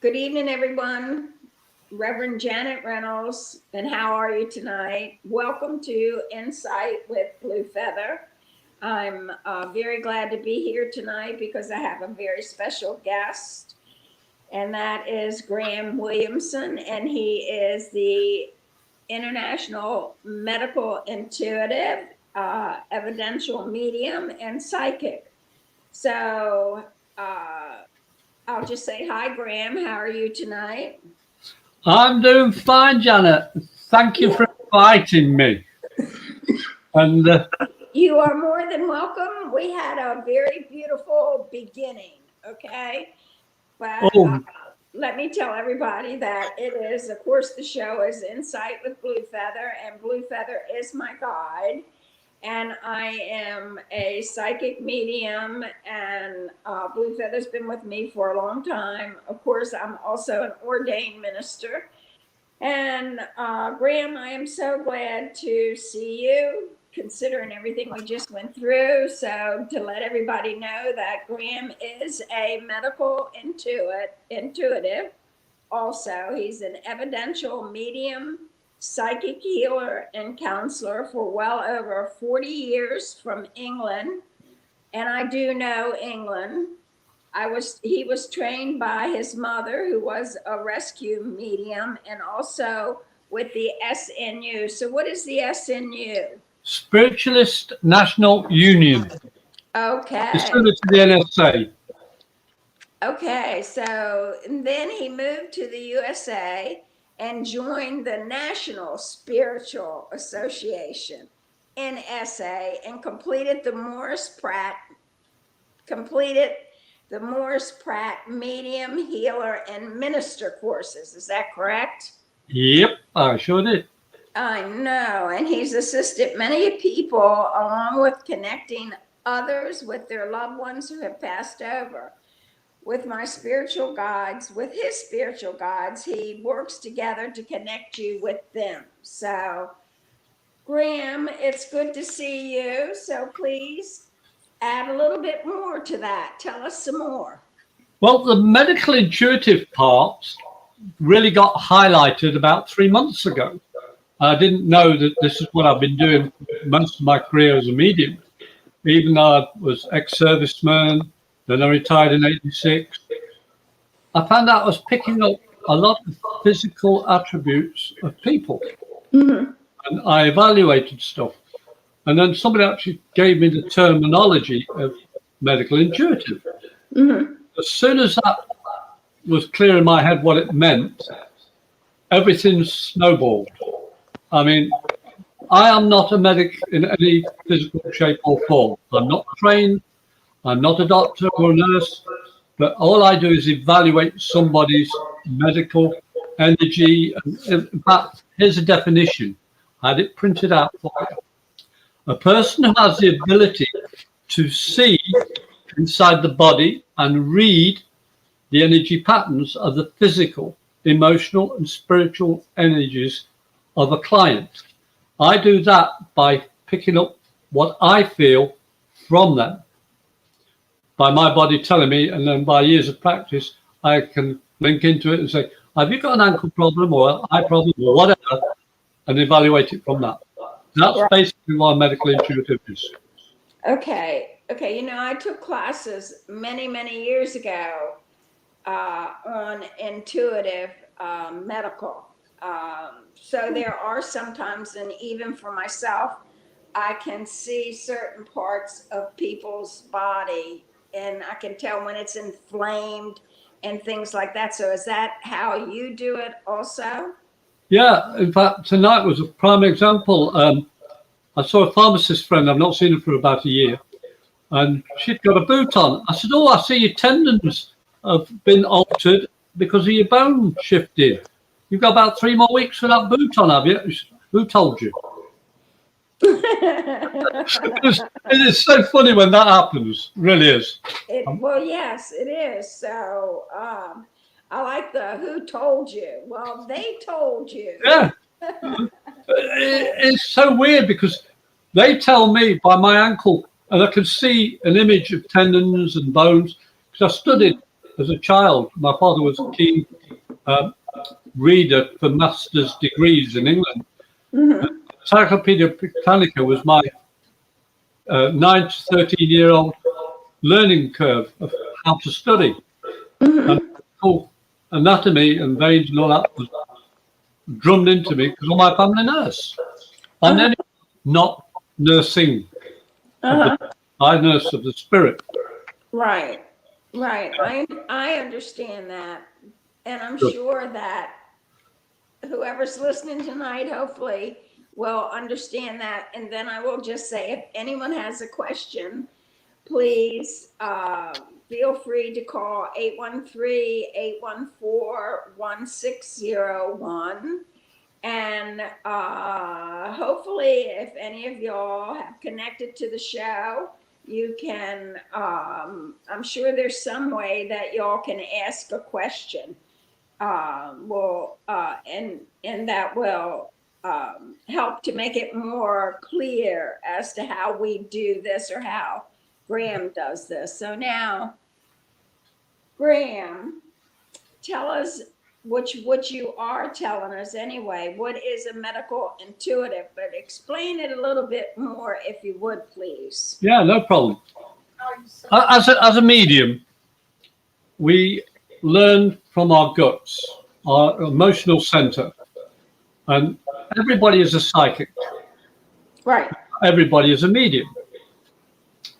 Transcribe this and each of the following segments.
Good evening, everyone. Reverend Janet Reynolds, and how are you tonight? Welcome to Insight with Blue Feather. I'm very glad to be here tonight because I have a very special guest, and that is Graham Williamson, and he is the International Medical Intuitive, Evidential Medium, and Psychic. So, I'll just say hi, Graham. How are you tonight? I'm doing fine, Janet. Thank you for inviting me. And you are more than welcome. We had a very beautiful beginning, okay? But let me tell everybody that it is, of course, the show is Insight with Blue Feather, and Blue Feather is my guide. And I am a psychic medium, and Blue Feather's been with me for a long time. Of course, I'm also an ordained minister. And Graham, I am so glad to see you, considering everything we just went through. So to let everybody know that Graham is a medical intuitive. Also, he's an evidential medium, psychic healer, and counselor for well over 40 years from England. And I do know England. He was trained by his mother, who was a rescue medium, and also with the SNU. So what is the SNU? Spiritualist National Union. Okay. It's similar to the NSA. Okay, so then he moved to the USA and joined the National Spiritual Association, NSA, and completed the Morris Pratt Medium, Healer, and Minister courses. Is that correct? Yep, I sure did. I know, and he's assisted many people along with connecting others with their loved ones who have passed over. With his spiritual guides, he works together to connect you with them. So, Graham, it's good to see you. So please add a little bit more to that. Tell us some more. Well, the medical intuitive part really got highlighted about 3 months ago. I didn't know that this is what I've been doing most of my career as a medium. Even though I was ex-serviceman, then I retired in '86. I found out I was picking up a lot of physical attributes of people. Mm-hmm. And I evaluated stuff. And then somebody actually gave me the terminology of medical intuitive. Mm-hmm. As soon as that was clear in my head what it meant, everything snowballed. I mean, I am not a medic in any physical shape or form. I'm not trained. I'm not a doctor or a nurse, but all I do is evaluate somebody's medical energy. In fact, here's a definition. I had it printed out for you. A person who has the ability to see inside the body and read the energy patterns of the physical, emotional, and spiritual energies of a client. I do that by picking up what I feel from them, by my body telling me, and then by years of practice, I can link into it and say, have you got an ankle problem or an eye problem or whatever, and evaluate it from that. That's basically what medical intuitive is. Okay. You know, I took classes many, many years ago on intuitive medical. So there are sometimes, and even for myself, I can see certain parts of people's body, and I can tell when it's inflamed and things like that. So is that how you do it also? Yeah, in fact, tonight was a prime example. I saw a pharmacist friend, I've not seen her for about a year, and she'd got a boot on. I said, oh, I see your tendons have been altered because of your bone shifting. You've got about 3 more weeks for that boot on, have you? Who told you? It is so funny when that happens, really is. Well, yes, it is. So I like the who told you. Well, they told you. Yeah. It's so weird because they tell me by my ankle, and I can see an image of tendons and bones because I studied as a child, my father was a keen reader for master's degrees in England. Mm-hmm. Encyclopedia Britannica was my 9 to 13-year-old learning curve of how to study. And anatomy and veins and all that was drummed into me because of my family nurse. And then not nursing. I nurse of the spirit. Right. I understand that. And I'm sure that whoever's listening tonight, hopefully, will understand that. And then I will just say, if anyone has a question, please feel free to call 813-814-1601. And hopefully, if any of y'all have connected to the show, you can, I'm sure there's some way that y'all can ask a question. And that will help to make it more clear as to how we do this or how Graham does this. So now, Graham, tell us what you are telling us anyway. What is a medical intuitive? But explain it a little bit more, if you would, please. Yeah, no problem. As a medium, we learn from our guts, our emotional center, and everybody is a psychic. Right. Everybody is a medium.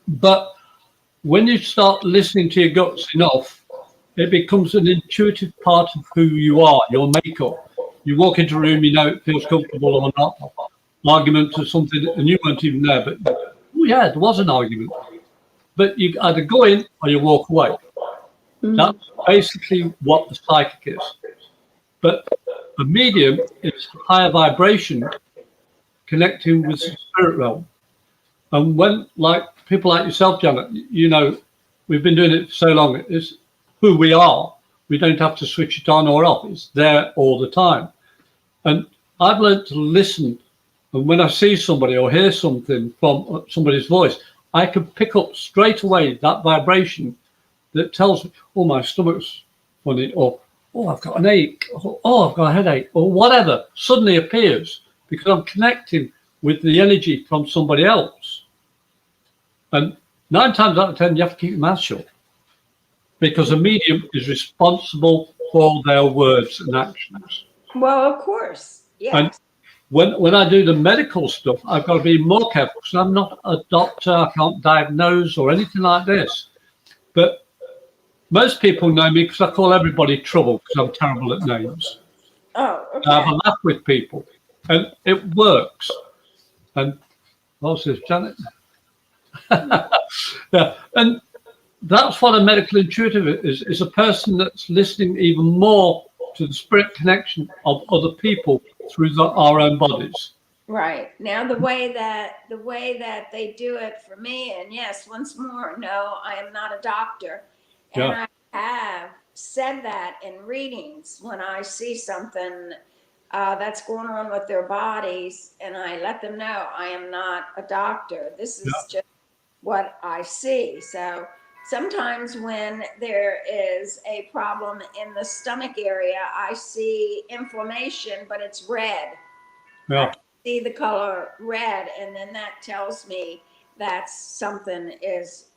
But when you start listening to your guts enough, it becomes an intuitive part of who you are, your makeup. You walk into a room, you know it feels comfortable or not. Argument or something, and you weren't even there, but oh yeah, there was an argument. But you either go in or you walk away. That's basically what the psychic is. But a medium is higher vibration connecting with the spirit realm. And when, like people like yourself, Janet, you know, we've been doing it for so long, it's who we are. We don't have to switch it on or off. It's there all the time. And I've learned to listen. And when I see somebody or hear something from somebody's voice, I can pick up straight away that vibration that tells me, oh, my stomach's funny, or oh, I've got an ache, or oh, I've got a headache, or whatever suddenly appears because I'm connecting with the energy from somebody else. And 9 times out of 10, you have to keep your mouth shut because a medium is responsible for their words and actions. Well, of course, yes. And when I do the medical stuff, I've got to be more careful because I'm not a doctor. I can't diagnose or anything like this. But most people know me because I call everybody Trouble because I'm terrible at names. Oh, okay. I have a laugh with people, and it works. And what's this, Janet? Yeah, and that's what a medical intuitive is a person that's listening even more to the spirit connection of other people through our own bodies. Right. Now the way that they do it for me, and yes, once more, no, I am not a doctor. And Yeah. I have said that in readings when I see something that's going on with their bodies, and I let them know I am not a doctor. This is just what I see. So sometimes when there is a problem in the stomach area, I see inflammation, but it's red. Yeah. I see the color red, and then that tells me that something is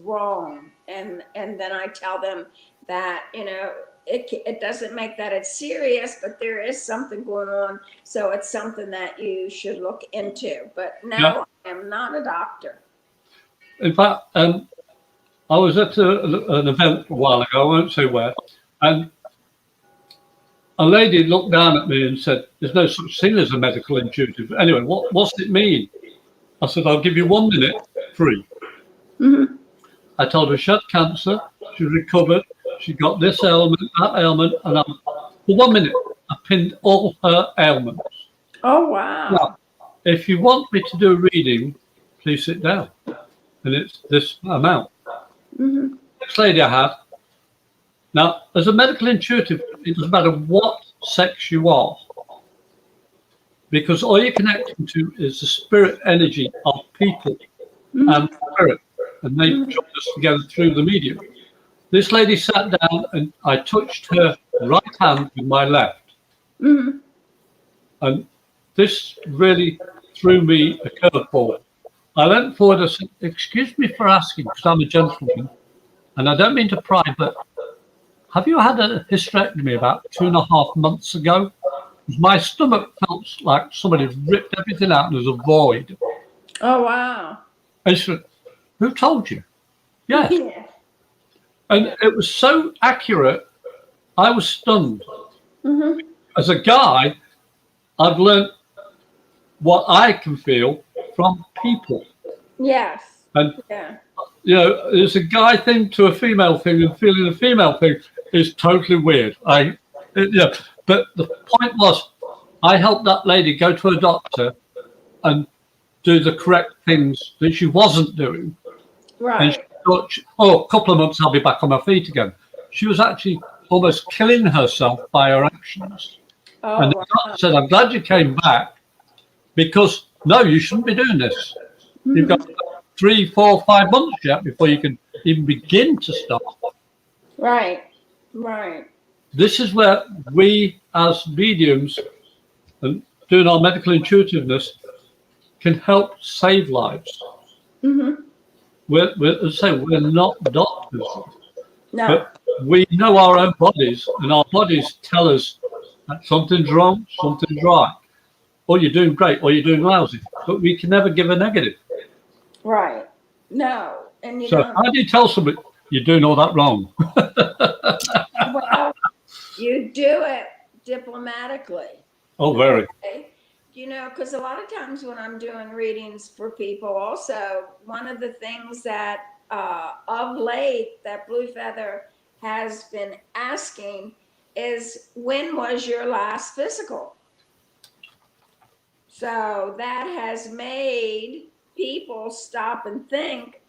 wrong. And then I tell them that, you know, it doesn't make that it's serious, but there is something going on. So it's something that you should look into. But no, I am not a doctor. In fact, I was at an event a while ago, I won't say where, and a lady looked down at me and said, there's no such thing as a medical intuitive. Anyway, what's it mean? I said, I'll give you 1 minute free. Mm-hmm. I told her she had cancer, she recovered, she got this ailment, that ailment, and for 1 minute, I pinned all her ailments. Oh, wow. Now, if you want me to do a reading, please sit down. And it's this amount. Mm-hmm. Next lady I had. Now, as a medical intuitive, it doesn't matter what sex you are, because all you're connecting to is the spirit energy of people and spirit, and they join us together through the medium. This lady sat down and I touched her right hand with my left. Mm-hmm. And this really threw me a curveball. I went forward and said, "Excuse me for asking, because I'm a gentleman, and I don't mean to pry, but have you had a hysterectomy about 2.5 months ago? My stomach felt like somebody had ripped everything out and there's a void." Oh, wow. And she said, "Who told you?" Yes. Yeah. And it was so accurate, I was stunned. Mm-hmm. As a guy, I've learned what I can feel from people. Yes. And, Yeah. there's a guy thing to a female thing, and feeling a female thing is totally weird. But the point was, I helped that lady go to a doctor and do the correct things that she wasn't doing. Right. And she thought, a couple of months, I'll be back on my feet again. She was actually almost killing herself by her actions. Oh, And the doctor said, "I'm glad you came back, because no, you shouldn't be doing this. You've got 3, 4, 5 months yet before you can even begin to stop." Right. Right. This is where we as mediums and doing our medical intuitiveness can help save lives. Mm-hmm. As I say, we're not doctors, No. but we know our own bodies, and our bodies tell us that something's wrong, something's right, or you're doing great, or you're doing lousy, but we can never give a negative. Right. No. And you So don't. how do you tell somebody you're doing all that wrong? Well, you do it diplomatically. Oh, very. Okay? Because a lot of times when I'm doing readings for people, also, one of the things that of late that Blue Feather has been asking is, when was your last physical? So that has made people stop and think,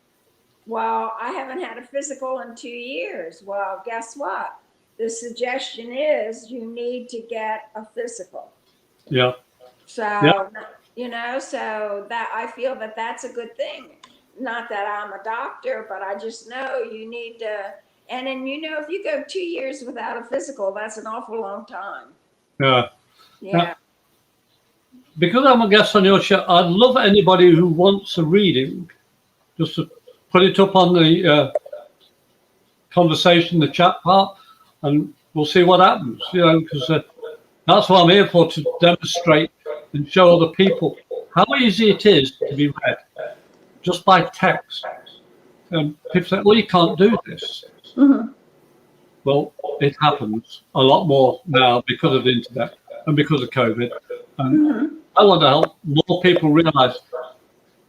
well, I haven't had a physical in 2 years. Well, guess what? The suggestion is you need to get a physical. Yeah. So, so that I feel that that's a good thing. Not that I'm a doctor, but I just know you need to. And then, if you go 2 years without a physical, that's an awful long time. Yeah. Yeah. Because I'm a guest on your show, I'd love anybody who wants a reading just to put it up on the conversation, the chat part, and we'll see what happens. Because that's what I'm here for, to demonstrate and show other people how easy it is to be read just by text. And people say, "Well, you can't do this." Mm-hmm. Well, it happens a lot more now because of the internet and because of COVID. And I want to help more people realize,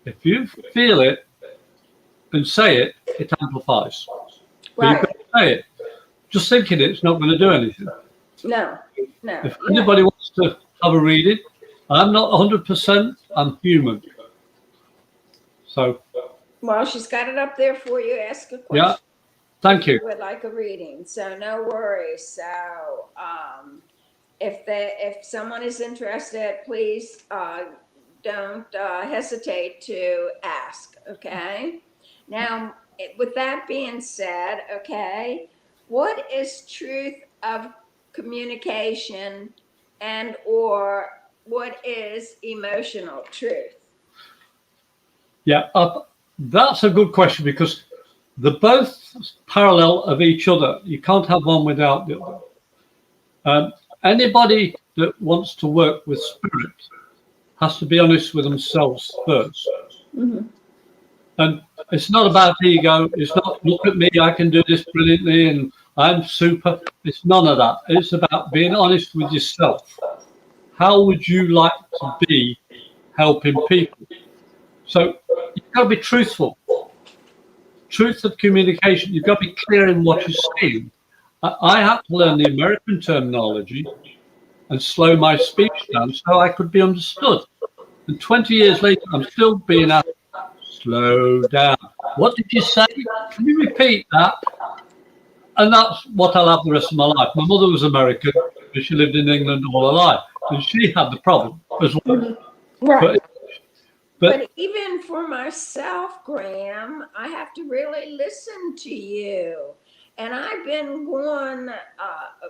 if you feel it and say it, it amplifies. But you've got to say it. Just thinking it's not going to do anything. No. If anybody wants to have a reading, I'm not 100%, I'm human. So. Well, she's got it up there for you. Ask a question. Yeah, thank you. Would like a reading, so no worries. So, if someone is interested, please don't hesitate to ask. Okay. Now, with that being said, okay, what is truth of communication, and or what is emotional truth? Yeah, that's a good question, because they're both parallel of each other. You can't have one without the other. Anybody that wants to work with spirit has to be honest with themselves first. Mm-hmm. And it's not about ego. It's not, "Look at me, I can do this brilliantly and I'm super." It's none of that. It's about being honest with yourself. How would you like to be helping people? So you've got to be truthful. Truth of communication. You've got to be clear in what you're saying. I had to learn the American terminology and slow my speech down so I could be understood. And 20 years later, I'm still being asked, "Slow down. What did you say? Can you repeat that?" And that's what I'll have the rest of my life. My mother was American, but she lived in England all her life, and she had the problem as well. Right. But But even for myself, Graham, I have to really listen to you. And I've been going,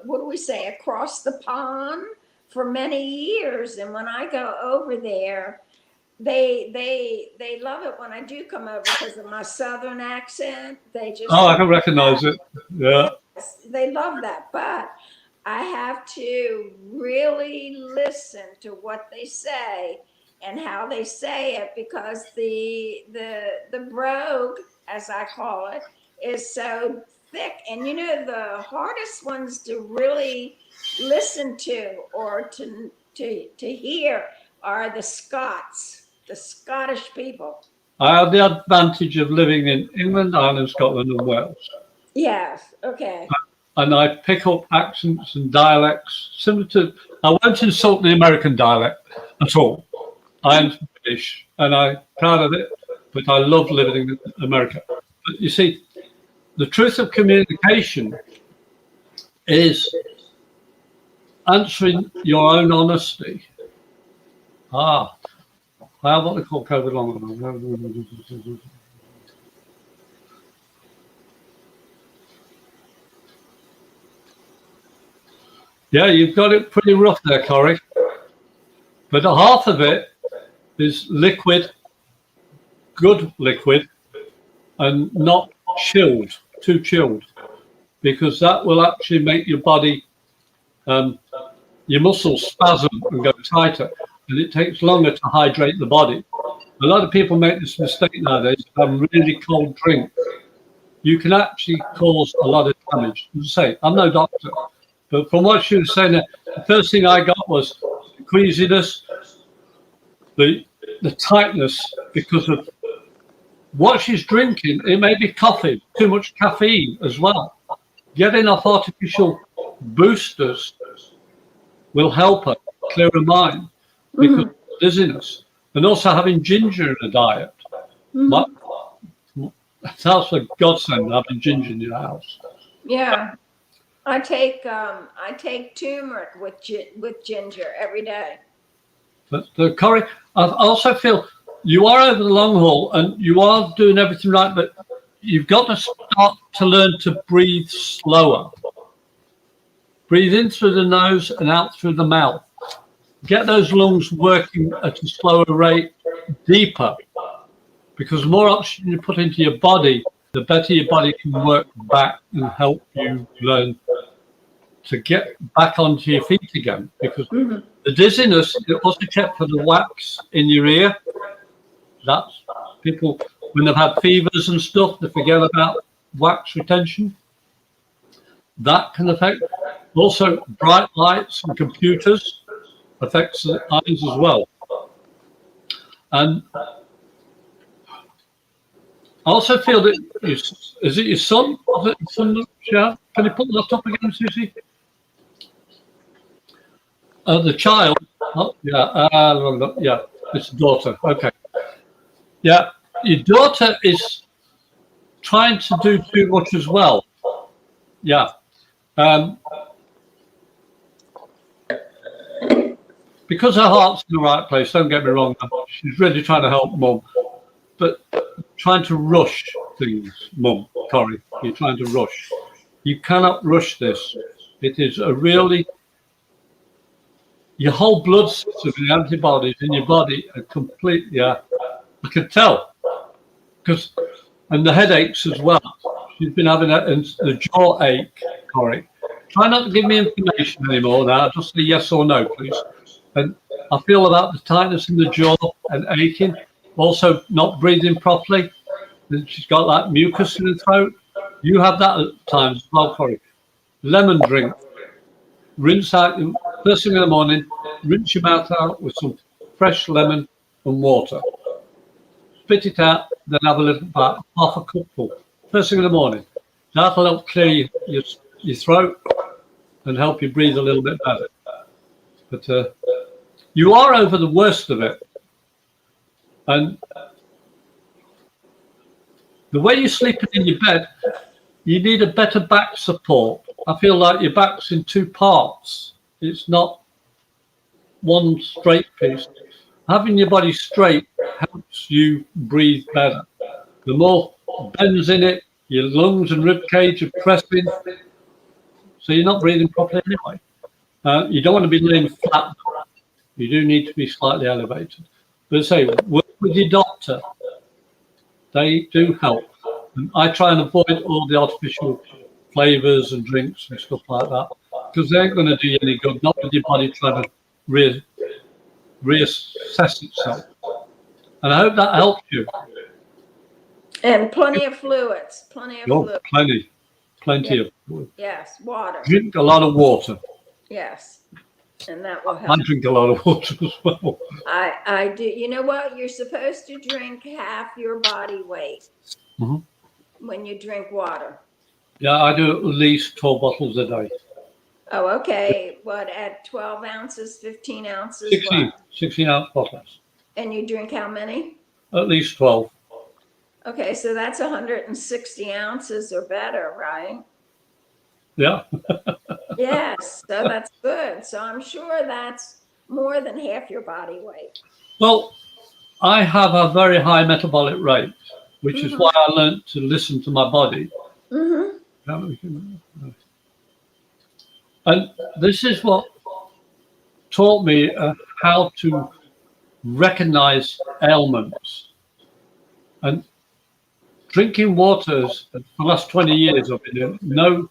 what do we say, across the pond for many years. And when I go over there, they love it when I do come over because of my southern accent. They just I can recognize it. Yeah. Yes, they love that, but I have to really listen to what they say and how they say it, because the brogue, as I call it, is so thick. And you know, the hardest ones to really listen to or to hear are the Scots, the Scottish people. I had the advantage of living in England, Ireland, Scotland, and Wales. Yes. Okay. And I pick up accents and dialects similar to. I won't insult the American dialect at all. I am British, and I'm proud of it. But I love living in America. But you see, the truth of communication is answering your own honesty. I have what they call COVID long. Yeah, you've got it pretty rough there, Corey. But half of it is liquid, good liquid, and not chilled, too chilled, because that will actually make your body, your muscles spasm and go tighter, and it takes longer to hydrate the body. A lot of people make this mistake nowadays of having really cold drink. You can actually cause a lot of damage. As I say, I'm no doctor, but from what she was saying, the first thing I got was the queasiness, the tightness, because of what she's drinking. It may be coffee, too much caffeine as well. Getting off artificial boosters will help her clear her mind because of dizziness. And also having ginger in the diet. That's a godsend, having ginger in your house. Yeah. I take turmeric with ginger every day. But Corey, I also feel you are over the long haul and you are doing everything right, but you've got to start to learn to breathe slower. Breathe in through the nose and out through the mouth. Get those lungs working at a slower rate, deeper, because the more oxygen you put into your body, the better your body can work back and help you learn to get back onto your feet again. Because the dizziness, it also check for the wax in your ear. That's people, when they've had fevers and stuff, they forget about wax retention. That can affect. Also, bright lights and computers affects the eyes as well. And I also feel that, is it your son? Is it your son, Sharon? Can you put that up again, Susie? The child, yeah, it's daughter. Okay. Yeah, your daughter is trying to do too much as well. Yeah. Because her heart's in the right place, don't get me wrong, she's really trying to help Mum, but trying to rush things, Mum, Corey, you're trying to rush. You cannot rush this. It is a really, your whole blood system, the antibodies in your body are completely, I can tell, because, and the headaches as well. She's been having the jaw ache, Corey. Try not to give me information anymore now, just say yes or no, please. And I feel about the tightness in the jaw and aching, also not breathing properly. And she's got that mucus in her throat. You have that at times as well, Corey. Lemon drink. Rinse out, first thing in the morning, rinse your mouth out with some fresh lemon and water. Spit it out, then have a little, about half a cupful. First thing in the morning. That'll help clear your throat and help you breathe a little bit better. But you are over the worst of it. And the way you're sleeping in your bed, you need a better back support. I feel like your back's in two parts. It's not one straight piece. Having your body straight helps you breathe better. The more bends in it, Your lungs and rib cage are pressing, so you're not breathing properly anyway. You don't want to be laying flat. You do need to be slightly elevated. But say, work with your doctor. They do help. And I try and avoid all the artificial flavors and drinks and stuff like that, because they ain't going to do you any good, not with your body trying to reassess itself. And I hope that helps you. And plenty of fluids, plenty of fluids. Plenty of fluids. Yes, water. Drink a lot of water. Yes, and that will help. I drink a lot of water as well. I do. You know what? You're supposed to drink half your body weight when you drink water. Yeah, I do at least 12 bottles a day. Oh, okay. What, at 12 ounces, 15 ounces? 16-ounce bottles. And you drink how many? At least 12. Okay, so that's 160 ounces or better, right? Yeah. Yes, so that's good. So I'm sure that's more than half your body weight. Well, I have a very high metabolic rate, which is why I learned to listen to my body. And this is what taught me how to recognize ailments. And drinking waters for the last 20 years, I've been doing no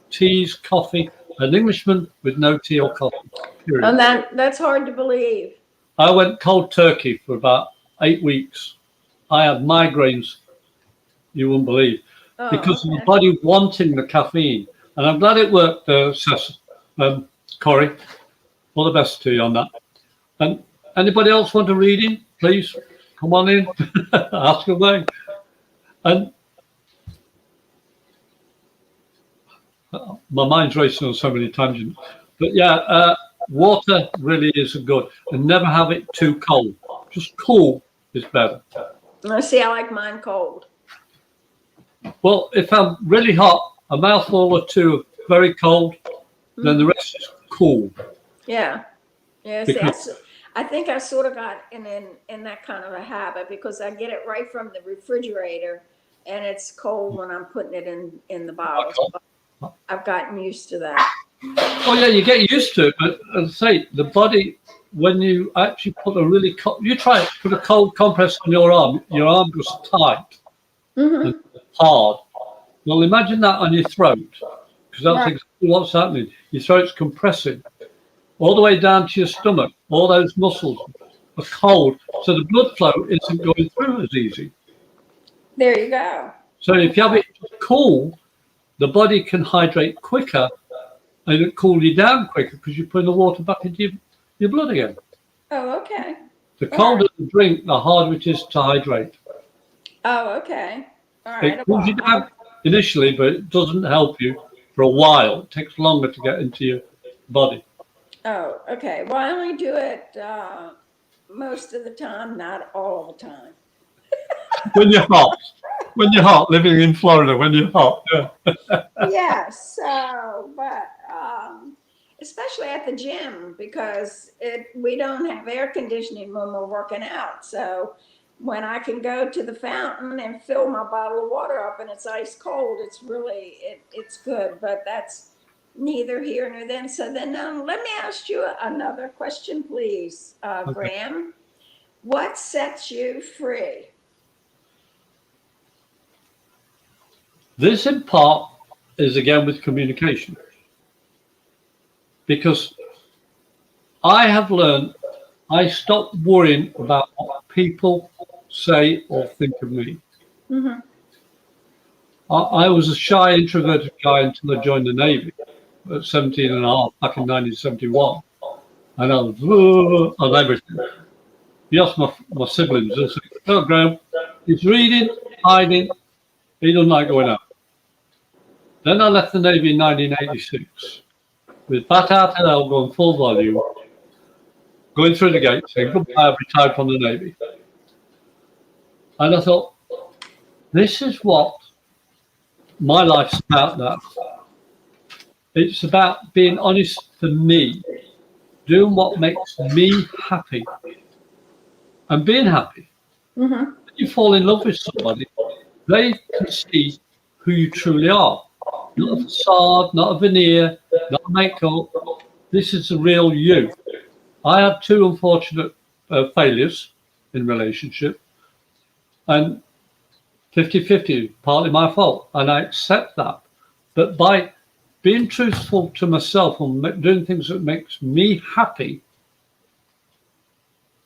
teas, coffee, an Englishman with no tea or coffee, period. And that's hard to believe. I went cold turkey for about 8 weeks. I had migraines, you wouldn't believe, because of the body wanting the caffeine. And I'm glad it worked, Corey. All the best to you on that. And anybody else want a reading? Please come on in, ask away. And my mind's racing on so many tangents. But yeah, water really is good. And never have it too cold. Just cool is better. See, I like mine cold. Well, if I'm really hot, a mouthful or two of very cold, then the rest is cool. Yeah. Yeah. See, I think I sort of got in that kind of a habit because I get it right from the refrigerator and it's cold when I'm putting it in the bottle. So I've gotten used to that. Oh yeah, you get used to it, but as I say, the body, when you actually put a really cold, you try it, put a cold compress on your arm goes tight and hard. Well, imagine that on your throat, because that's exactly what's happening. Your throat's compressing all the way down to your stomach. All those muscles are cold, so the blood flow isn't going through as easy. There you go. So if you have it cool, the body can hydrate quicker and it cool you down quicker because you're putting the water back into your blood again. Oh, okay. The colder the drink, the harder it is to hydrate. Oh, okay. All right. It cools you down initially, but it doesn't help you for a while. It takes longer to get into your body. Oh, okay. Well, I only do it most of the time, not all the time. When you're hot, living in Florida, when you're hot. Yeah. Yes. So, but especially at the gym because we don't have air conditioning when we're working out. So when I can go to the fountain and fill my bottle of water up and it's ice cold, it's really it's good. But that's neither here nor then. So then let me ask you another question, please, Graham. What sets you free? This in part is again with communication, because I have learned I stopped worrying about what people say or think of me. I was a shy, introverted guy until I joined the Navy at 17 and a half back in 1971. And I was on everything. You ask my siblings, they'll say, "Oh, Graham, he's reading, hiding, he doesn't like going out." Then I left the Navy in 1986 with bat out and elbow and full volume, going through the gate saying, "Goodbye, I've retired from the Navy." And I thought, this is what my life's about now. It's about being honest for me, doing what makes me happy, and being happy. You fall in love with somebody, they can see who you truly are. Not a facade, not a veneer, not a makeup. This is the real you. I had two unfortunate failures in relationship, and 50-50, partly my fault, and I accept that. But by being truthful to myself and doing things that makes me happy,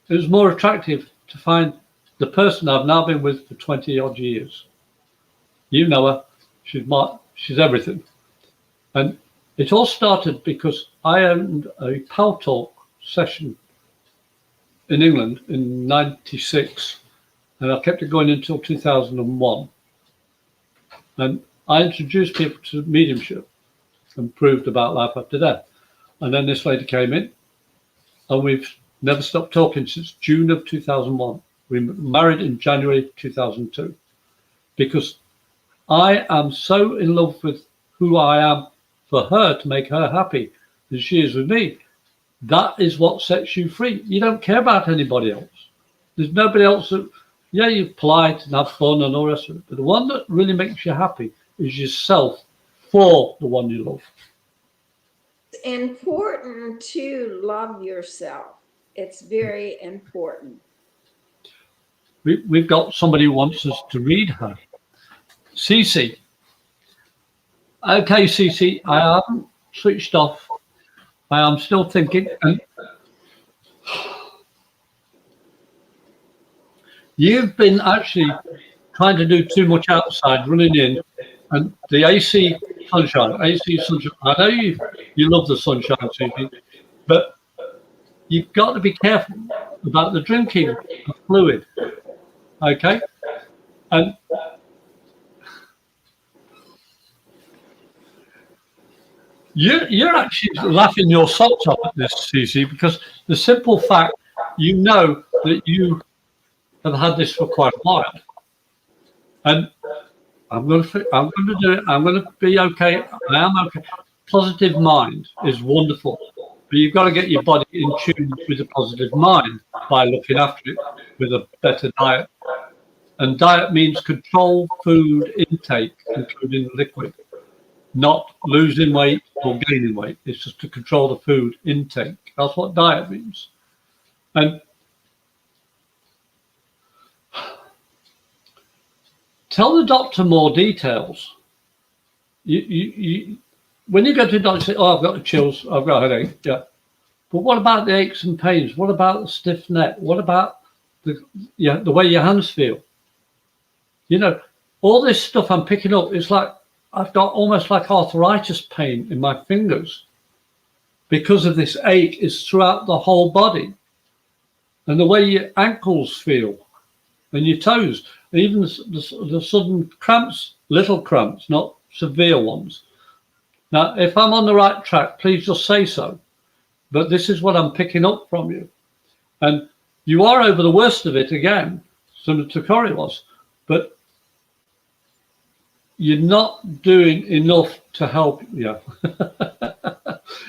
it was more attractive to find the person I've now been with for 20 odd years. You know her, she's everything. And it all started because I owned a Pal Talk session in England in '96, and I kept it going until 2001. And I introduced people to mediumship and proved about life after death. And then this lady came in, and we've never stopped talking since June of 2001. We married in January 2002 because I am so in love with who I am for her to make her happy as she is with me. That is what sets you free. You don't care about anybody else. There's nobody else that, yeah, you're polite and have fun and all the rest of it. But the one that really makes you happy is yourself for the one you love. It's important to love yourself. It's very important. We've got somebody who wants us to read her. Cece. Okay, Cece, I haven't switched off. I am still thinking. And you've been actually trying to do too much outside, running in, and the AC sunshine. I know you love the sunshine, Cece, but you've got to be careful about the drinking of fluid. Okay? And you're actually laughing your socks off at this, Cece, because the simple fact, you know that you have had this for quite a while. And I'm going to do it. I'm going to be okay. I am okay. Positive mind is wonderful, but you've got to get your body in tune with a positive mind by looking after it with a better diet. And diet means control food intake, including liquid, not losing weight or gaining weight. It's just to control the food intake. That's what diet means. And tell the doctor more details. When you go to the doctor, say, "Oh, I've got the chills, I've got a headache." Yeah, but what about the aches and pains? What about the stiff neck? What about the way your hands feel? You know, all this stuff I'm picking up. It's like I've got almost like arthritis pain in my fingers because of this ache. Is throughout the whole body, and the way your ankles feel and your toes. Even the sudden cramps, little cramps, not severe ones. Now, if I'm on the right track, please just say so. But this is what I'm picking up from you. And you are over the worst of it again, similar to Corrie was. But you're not doing enough to help. Yeah.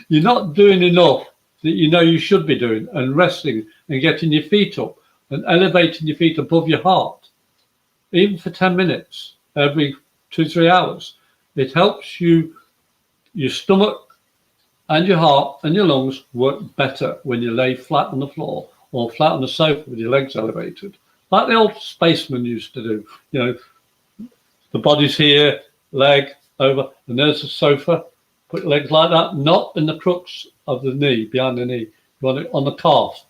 You're not doing enough that you know you should be doing, and resting and getting your feet up and elevating your feet above your heart. Even for 10 minutes every 2-3 hours, it helps your stomach and your heart and your lungs work better when you lay flat on the floor or flat on the sofa with your legs elevated, like the old spacemen used to do. You know, the body's here, leg over, and there's a sofa. Put your legs like that, not in the crux of the knee, behind the knee. You want it on the calf.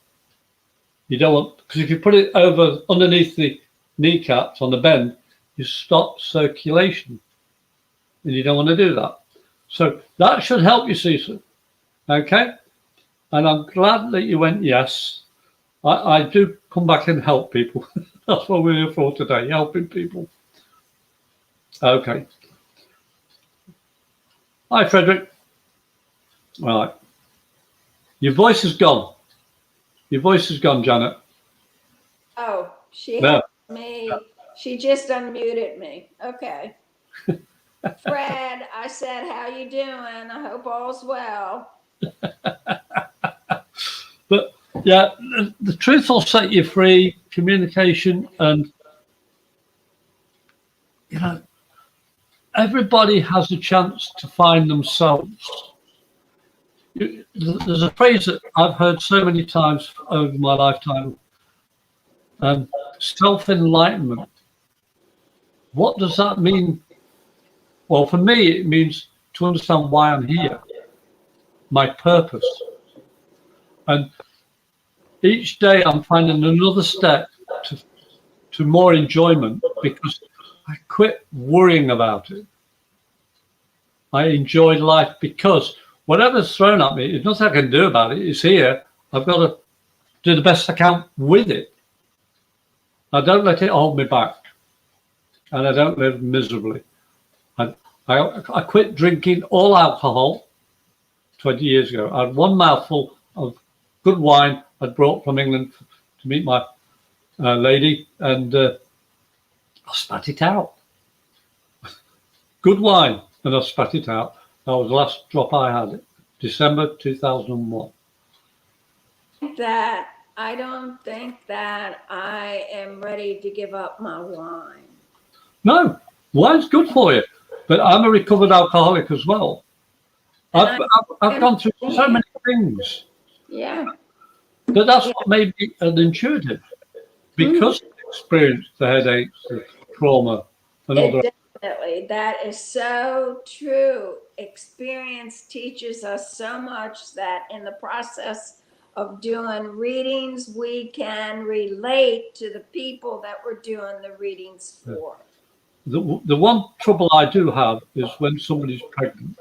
You don't want, because if you put it over underneath the kneecaps on the bend, you stop circulation, and you don't want to do that. So that should help you, Cecil. Okay, and I'm glad that you went yes. I do come back and help people. That's what we're here for today, helping people. Okay. Hi, Frederick. All right. Your voice is gone. Your voice is gone, Janet. Oh, she No. had me. She just unmuted me. Okay. Fred, I said, how you doing? I hope all's well. But yeah, the truth will set you free. Communication, and you know, everybody has a chance to find themselves. There's a phrase that I've heard so many times over my lifetime, self-enlightenment. What does that mean? Well, for me, it means to understand why I'm here, my purpose. And each day I'm finding another step to more enjoyment, because I quit worrying about it. I enjoy life because whatever's thrown at me, there's nothing I can do about it. It's here. I've got to do the best I can with it. I don't let it hold me back, and I don't live miserably. I quit drinking all alcohol 20 years ago. I had one mouthful of good wine I'd brought from England to meet my lady, and I spat it out. Good wine, and I spat it out. That was the last drop I had, December 2001. That I don't think that I am ready to give up my wine. No, wine's good for you, but I'm a recovered alcoholic as well. I've gone through so many things. Yeah. But that's what made me an intuitive, because I experienced the headaches, the trauma, and all that. Definitely. That is so true. Experience teaches us so much that in the process of doing readings, we can relate to the people that we're doing the readings for. The one trouble I do have is when somebody's pregnant.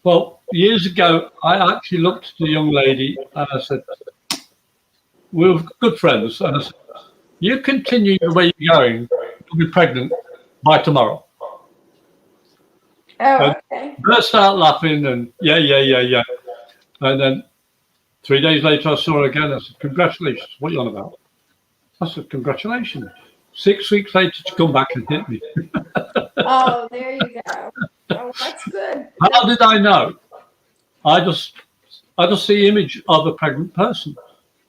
Well, years ago, I actually looked at the young lady and I said, we were good friends, and I said, you continue the way you're going, you'll be pregnant by tomorrow. Oh, okay. Burst out laughing and yeah. And then 3 days later, I saw her again. I said, congratulations. What are you on about? I said, congratulations. 6 weeks later, she come back and hit me. Oh, there you go. Oh, that's good. How did I know? I just see the image of a pregnant person.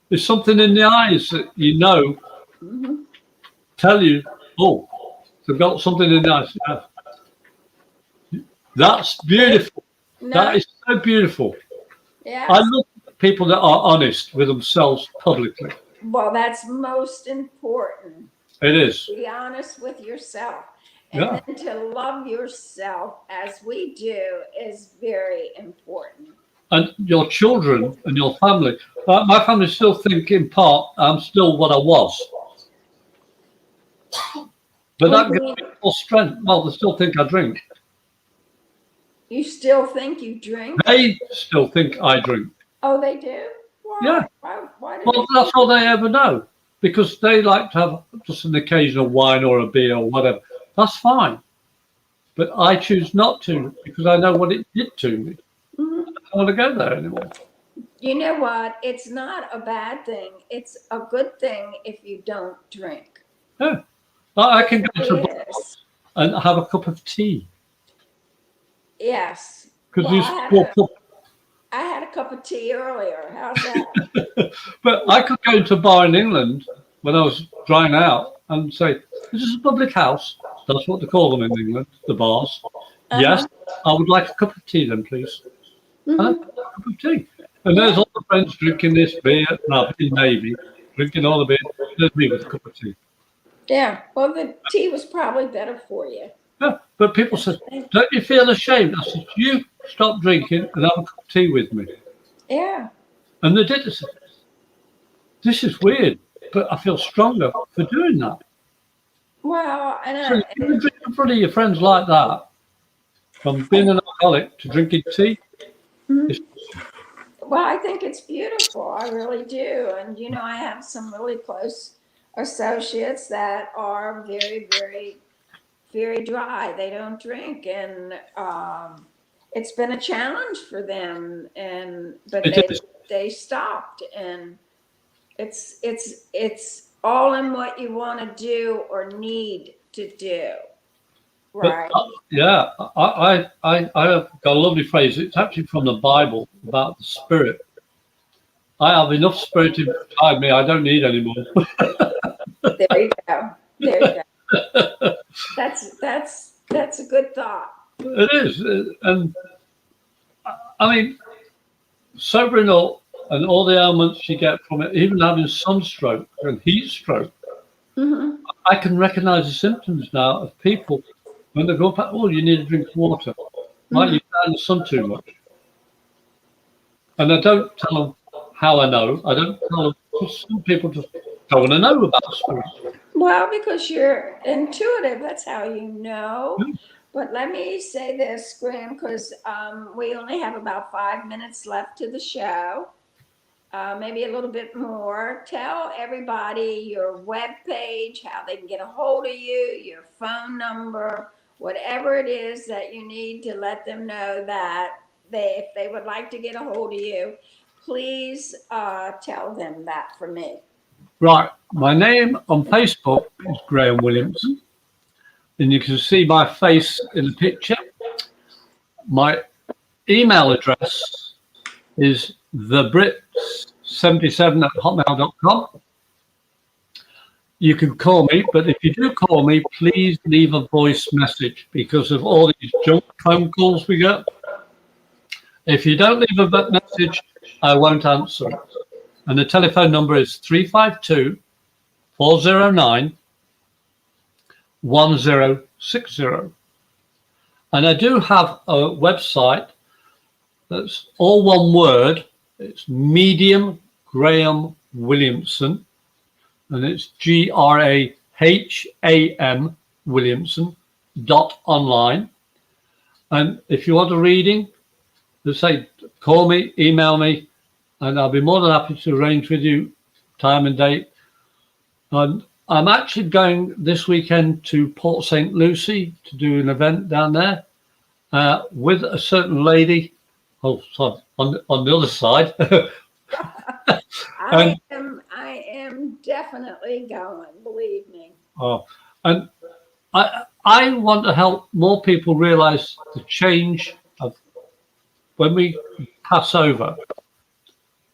There's something in the eyes that you know, tell you, oh, they've got something in the eyes. Yeah. That's beautiful. No. That is so beautiful. Yeah. I love people that are honest with themselves publicly. Well, that's most important. It is. Be honest with yourself. And then to love yourself as we do is very important. And your children and your family. My family still think in part I'm still what I was. But that gives me more strength. Well, they still think I drink. You still think you drink? They still think I drink. Oh, they do? Why? Yeah. Why do Well, that's all they ever know. Because they like to have just an occasional wine or a beer or whatever. That's fine. But I choose not to because I know what it did to me. I don't want to go there anymore. You know what? It's not a bad thing. It's a good thing if you don't drink. Yeah. I can go to a bar and have a cup of tea. Yes. Because I had a cup of tea earlier. How's that? But I could go to a bar in England when I was drying out and say, this is a public house. That's what they call them in England, the bars. Yes, I would like a cup of tea then, please. And I put a cup of tea. And there's all the friends drinking this beer, in Navy, drinking all the beer. There's me with a cup of tea. Yeah, well, the tea was probably better for you. Yeah, but people said, don't you feel ashamed? I said, you stop drinking and have a cup of tea with me. Yeah. And they did. They said, this is weird, but I feel stronger for doing that. Well, and So you can drink in front of your friends like that, from being an alcoholic to drinking tea. Well, I think it's beautiful. I really do. And, you know, I have some really close associates that are very, very, very dry. They don't drink. And it's been a challenge for them. But they stopped. And it's all in what you want to do or need to do. Right. But, I have got a lovely phrase. It's actually from the Bible about the spirit. I have enough spirit inside me. I don't need any more. There you go. There you go. That's a good thought. It is. And I mean, sobering up and all the ailments you get from it, even having sunstroke and heat stroke, I can recognize the symptoms now of people when they go back, oh, you need to drink water. Might you stay in the sun too much? And I don't tell them how I know. I don't tell them, because some people just don't want to know about sports. Well, because you're intuitive, that's how you know. But let me say this, Graham, because we only have about 5 minutes left to the show, maybe a little bit more. Tell everybody your web page, how they can get a hold of you, your phone number, whatever it is that you need to let them know that if they would like to get a hold of you, please tell them that for me. Right. My name on Facebook is Graham Williamson, and you can see my face in the picture. My email address is thebrits77@hotmail.com. You can call me, but if you do call me, please leave a voice message because of all these junk phone calls we get. If you don't leave a message, I won't answer it. And the telephone number is 352-409-1060. And I do have a website that's all one word. It's Medium Graham Williamson. And it's GRAHAM Williamson.online. And if you want a reading, just say, call me, email me, and I'll be more than happy to arrange with you time and date. And I'm actually going this weekend to Port St. Lucie to do an event down there with a certain lady. Oh, sorry, on the other side. I am definitely going, believe me. Oh, and I want to help more people realize the change of when we pass over.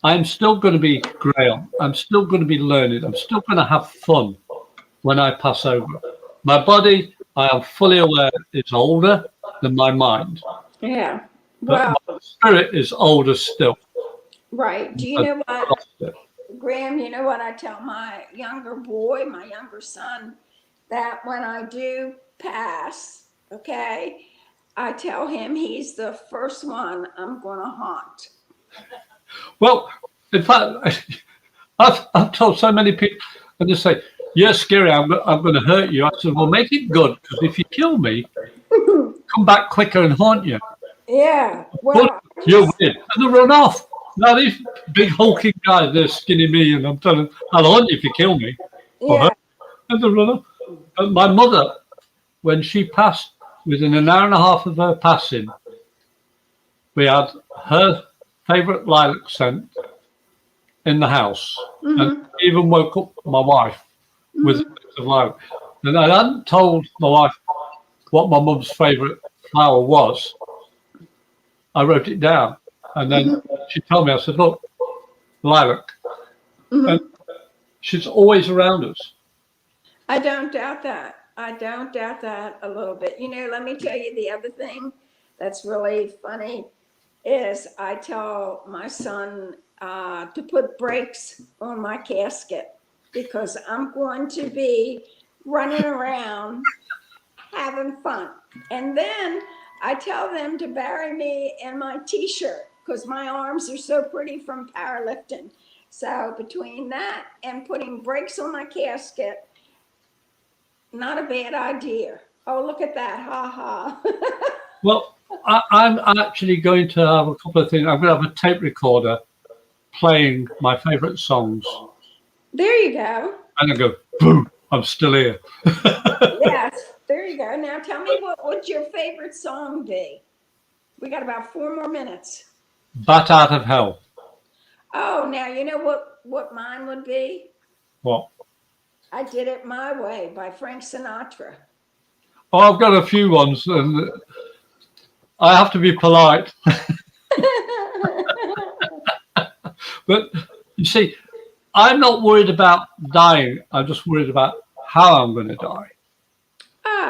I'm still going to be Graham. I'm still going to be learning. I'm still going to have fun when I pass over. My body, I am fully aware, is older than my mind. Yeah. But my spirit is older still. Right. Do you know what, Graham, you know what I tell my younger boy, my younger son, that when I do pass, okay, I tell him he's the first one I'm going to haunt. Well, in fact, I've told so many people, and they say, "You're scary. I'm going to hurt you." I said, "Well, make it good, because if you kill me, come back quicker and haunt you." Yeah. Well, you're weird, and they run off. Now these big hulking guys, they're skinny me, and I'm telling them, "I'll haunt you if you kill me." Yeah. And they run off. And my mother, when she passed, within an hour and a half of her passing, we had her favorite lilac scent in the house, and even woke up my wife with a bit of lilac. And I hadn't told my wife what my mum's favorite flower was. I wrote it down, and then she told me. I said, "Look, lilac," and she's always around us. I don't doubt that. I don't doubt that a little bit. You know, let me tell you the other thing that's really funny is I tell my son to put brakes on my casket because I'm going to be running around having fun. And then I tell them to bury me in my t-shirt because my arms are so pretty from powerlifting. So between that and putting brakes on my casket, not a bad idea. Oh, look at that. Ha ha. Well, I'm actually going to have a couple of things. I'm going to have a tape recorder playing my favorite songs. There you go. And I go, boom, I'm still here. Yes, there you go. Now tell me what would your favorite song be? We got about 4 more minutes. Bat Out of Hell. Oh, now you know what mine would be? What? I Did It My Way by Frank Sinatra. Oh, I've got a few ones, and I have to be polite. But you see, I'm not worried about dying. I'm just worried about how I'm going to die.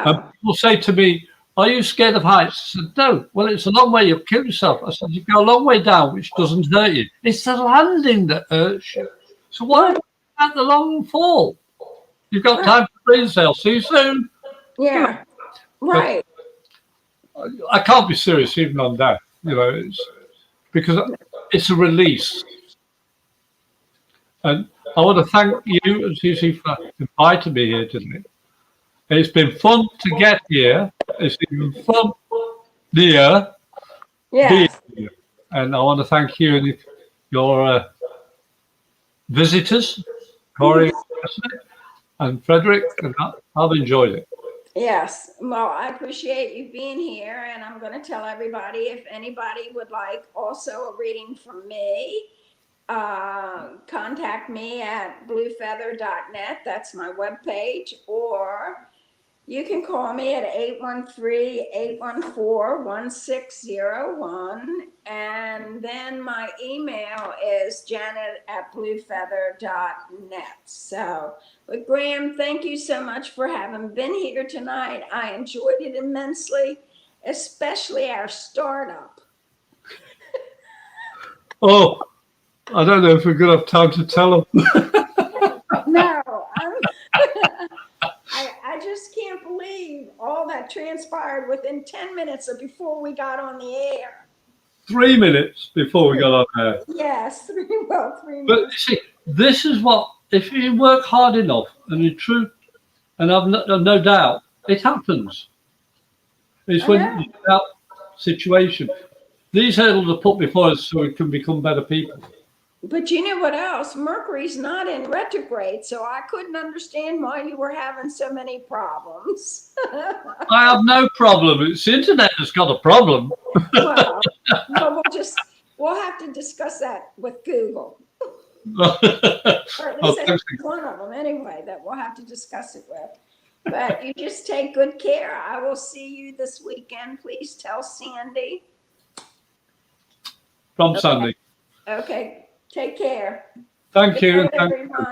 And people say to me, "Are you scared of heights?" I said, "No." "Well, it's a long way. You'll kill yourself." I said, "You go a long way down, which doesn't hurt you. It's the landing that hurts you. So why at the long fall? You've got time to breathe. I'll see you soon." Yeah. Right. I can't be serious even on that. It's because it's a release. And I want to thank you, Susie, for inviting me here today. It's been fun to get here. It's been fun being here. And I want to thank you and your visitors, Corey and Frederick, and I've enjoyed it. Yes. Well, I appreciate you being here, and I'm going to tell everybody, if anybody would like also a reading from me, contact me at bluefeather.net. That's my webpage, or you can call me at 813-814-1601. And then my email is janet@bluefeather.net. So, but Graham, thank you so much for having been here tonight. I enjoyed it immensely, especially our startup. Oh, I don't know if we're going to have time to tell them. No, I just can't believe all that transpired within 10 minutes of before we got on the air. 3 minutes before we got on air. Yes, 3 minutes. But see, this is what, if you work hard enough and you're true, and I've no doubt, it happens. It's when you're in that situation. These hurdles are put before us so we can become better people. But you know what else? Mercury's not in retrograde, so I couldn't understand why you were having so many problems. I have no problem. It's the internet that's got a problem. Well, we'll have to discuss that with Google. Or at least that's one of them anyway that we'll have to discuss it with. But you just take good care. I will see you this weekend. Please tell Sandy. From Sandy. Okay. Take care. Thank you. Everyone.